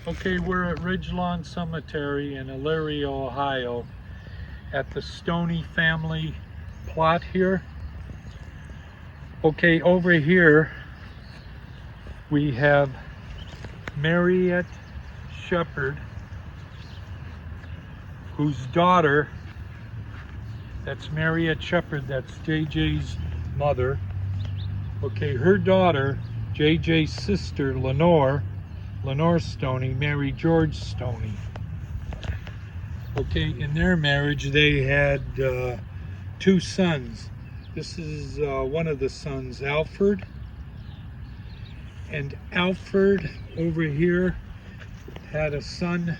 Okay, we're at Ridgelawn Cemetery in Elyria, Ohio, at the Stoney family plot here. Okay, over here we have Mariette Shepard, whose daughter, that's Mariette Shepard, that's JJ's mother. Okay, her daughter, JJ's sister, Lenore Stoney, married George Stoney. Okay, in their marriage they had two sons. This is one of the sons, Alfred. And Alfred over here had a son,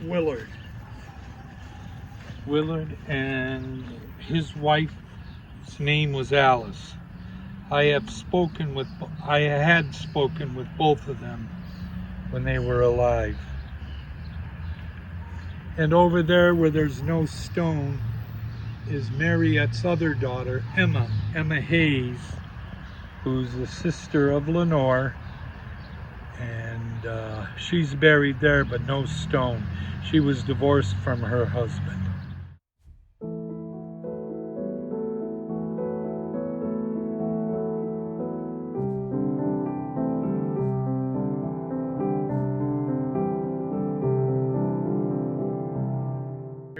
Willard, and his wife's name was Alice. I had spoken with both of them when they were alive. And over there where there's no stone is Mariette's other daughter, Emma Hayes, who's the sister of Lenore, and she's buried there but no stone. She was divorced from her husband.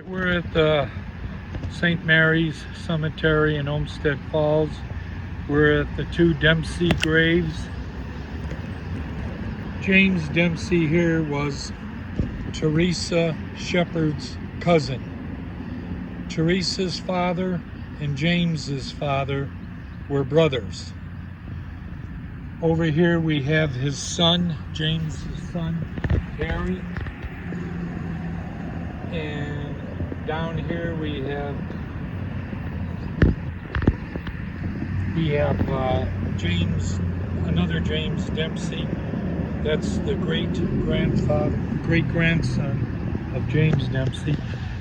We're at the St. Mary's Cemetery in Olmstead Falls. We're at the two Dempsey graves. James Dempsey here was Teresa Shepard's cousin. Teresa's father and James's father were brothers. Over here we have his son, James's son, Harry. And down here we have James, another James Dempsey. That's the great-grandson of James Dempsey.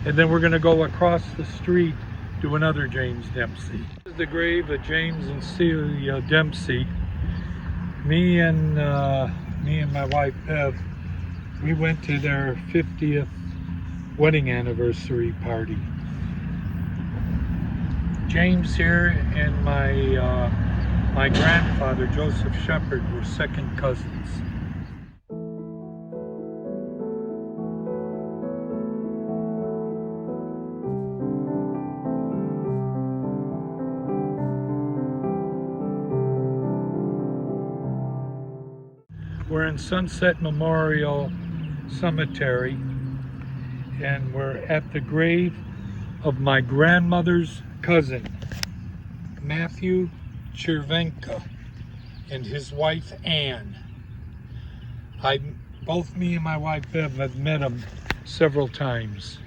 And then we're going to go across the street to another James Dempsey. This is the grave of James and Cecilia Dempsey. Me and my wife Bev, we went to their 50th wedding anniversary party. James here and my grandfather Joseph Shepard were second cousins. We're in Sunset Memorial Cemetery, and we're at the grave of my grandmother's cousin, Matthew Chervenka, and his wife Anne. Both me and my wife Bev have met him several times.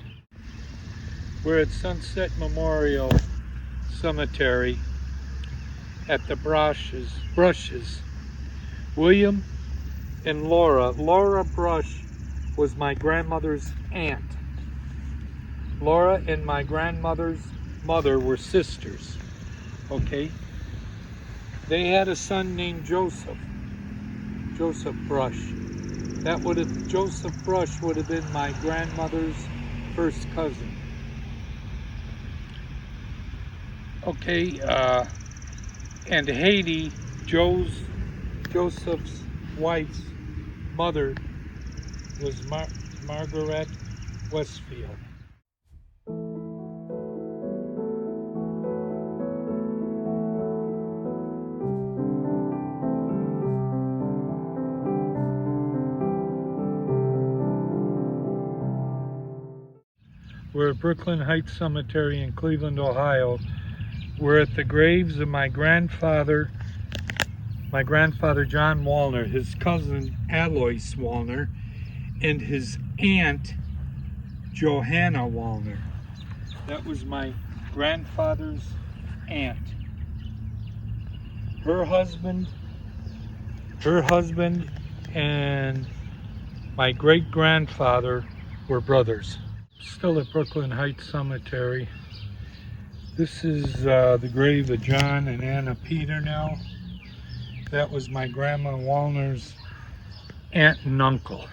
We're at Sunset Memorial Cemetery at the Brosches. William and Laura Brosch was my grandmother's aunt. Laura and my grandmother's mother were sisters. Okay? They had a son named Joseph Brosch. Joseph Brosch would have been my grandmother's first cousin. Okay, and Hattie, Joseph's wife's mother, was Margaret Westfield. We're at Brooklyn Heights Cemetery in Cleveland, Ohio. We're at the graves of my grandfather John Wallner, his cousin Alois Wallner, and his aunt Johanna Wallner. That was my grandfather's aunt. Her husband and my great-grandfather were brothers. Still at Brooklyn Heights Cemetery. This is the grave of John and Anna Peter now. That was my grandma Wallner's aunt and uncle.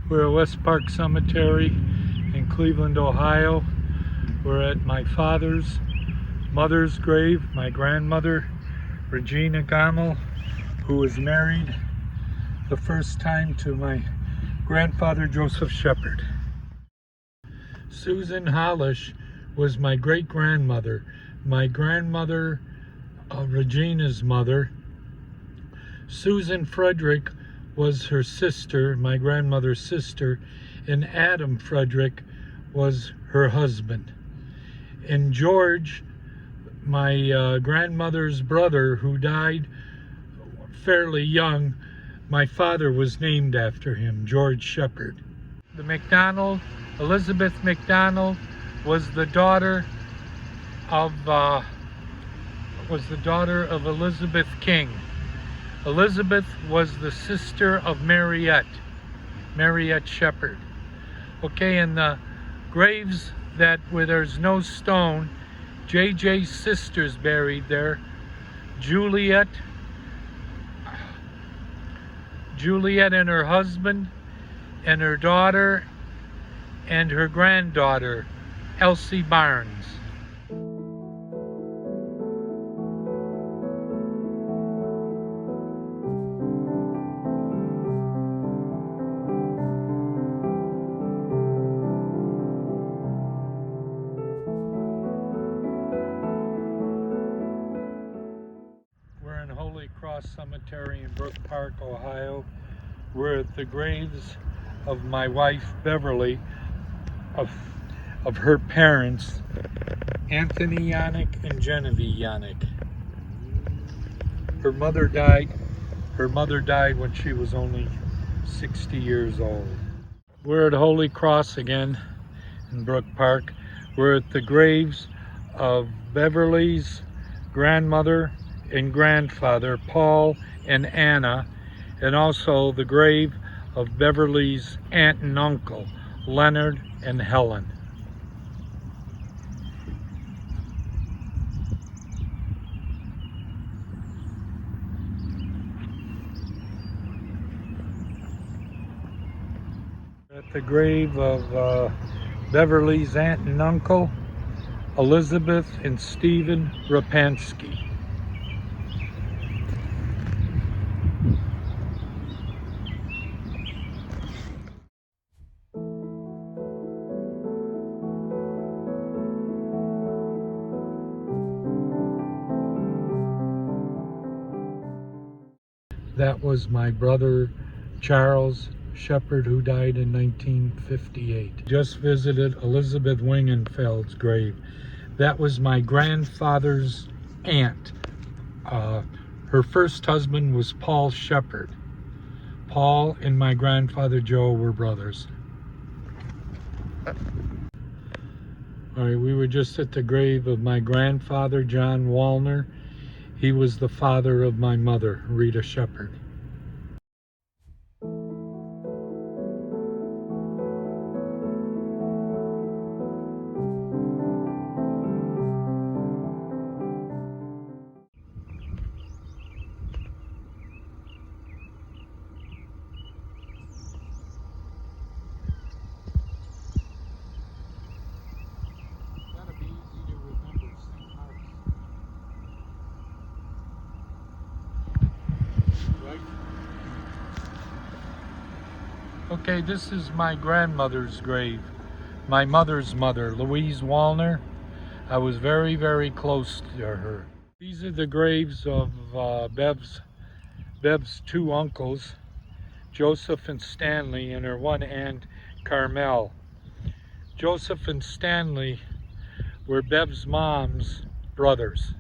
We're at West Park Cemetery in Cleveland, Ohio. We're at my father's mother's grave, my grandmother, Regina Gammel, who was married the first time to my grandfather, Joseph Shepard. Susan Hollish was my great-grandmother. My grandmother, Regina's mother. Susan Frederick was her sister, my grandmother's sister, and Adam Frederick was her husband. And George, my grandmother's brother, who died fairly young, my father was named after him, George Shepard. The McDonald, Elizabeth McDonald, was the daughter of Elizabeth King. Elizabeth was the sister of Mariette Shepard. Okay, and the graves where there's no stone, JJ's sister's buried there. Juliet and her husband and her daughter and her granddaughter, Elsie Barnes. Cemetery in Brook Park, Ohio. We're at the graves of my wife Beverly, of her parents, Anthony Yannick and Genevieve Yannick. Her mother died when she was only 60 years old. We're at Holy Cross again in Brook Park. We're at the graves of Beverly's grandmother and grandfather, Paul and Anna, and also the grave of Beverly's aunt and uncle, Leonard and Helen. At the grave of Beverly's aunt and uncle, Elizabeth and Stephen Rapansky. That was my brother Charles Shepard, who died in 1958. Just visited Elizabeth Wingenfeld's grave. That was my grandfather's aunt. Her first husband was Paul Shepard. Paul and my grandfather Joe were brothers. All right, we were just at the grave of my grandfather, John Wallner. He was the father of my mother, Rita Shepard. Okay, this is my grandmother's grave. My mother's mother, Louise Wallner. I was very, very close to her. These are the graves of Bev's two uncles, Joseph and Stanley, and her one aunt, Carmel. Joseph and Stanley were Bev's mom's brothers.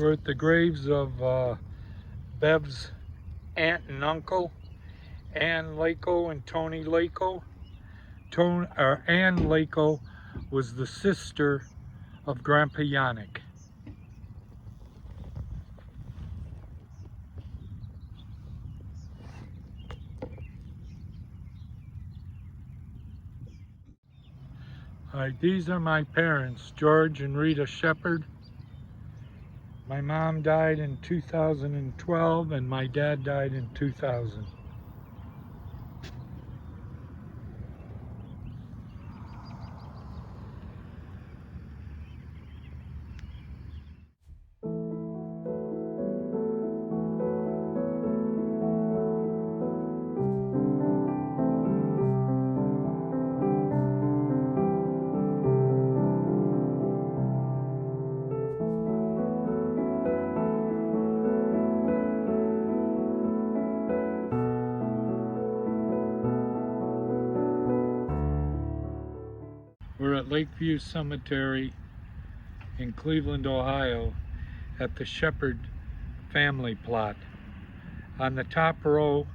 We're at the graves of Bev's aunt and uncle, Ann Lako and Tony Lako. Ann Lako was the sister of Grandpa Yannick. All right, these are my parents, George and Rita Shepard. My mom died in 2012 and my dad died in 2000. We're at Lakeview Cemetery in Cleveland, Ohio, at the Shepard family plot. On the top row,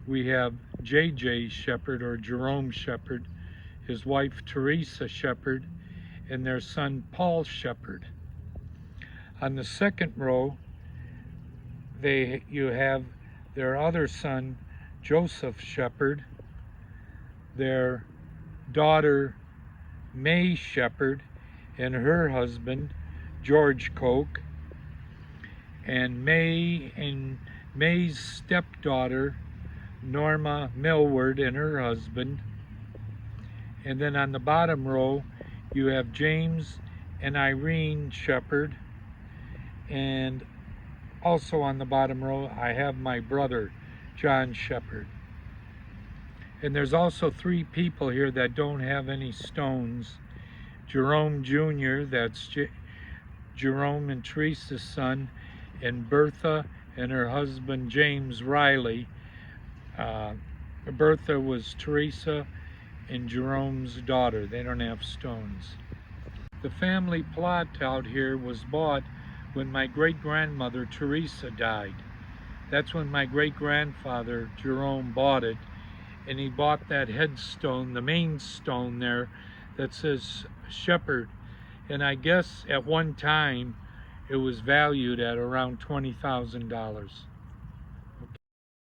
we have J.J. Shepard, or Jerome Shepard, his wife Teresa Shepard, and their son Paul Shepard. On the second row, you have their other son, Joseph Shepard, their daughter May Shepard, and her husband George Koch, and May's stepdaughter Norma Millward and her husband. And then on the bottom row you have James and Irene Shepard, and also on the bottom row I have my brother John Shepard. And there's also 3 people here that don't have any stones. Jerome Jr., that's Jerome and Teresa's son, and Bertha and her husband James Riley. Bertha was Teresa and Jerome's daughter. They don't have stones. The family plot out here was bought when my great-grandmother Teresa died. That's when my great-grandfather Jerome bought it. And he bought that headstone, the main stone there, that says Shepard. And I guess at one time it was valued at around $20,000.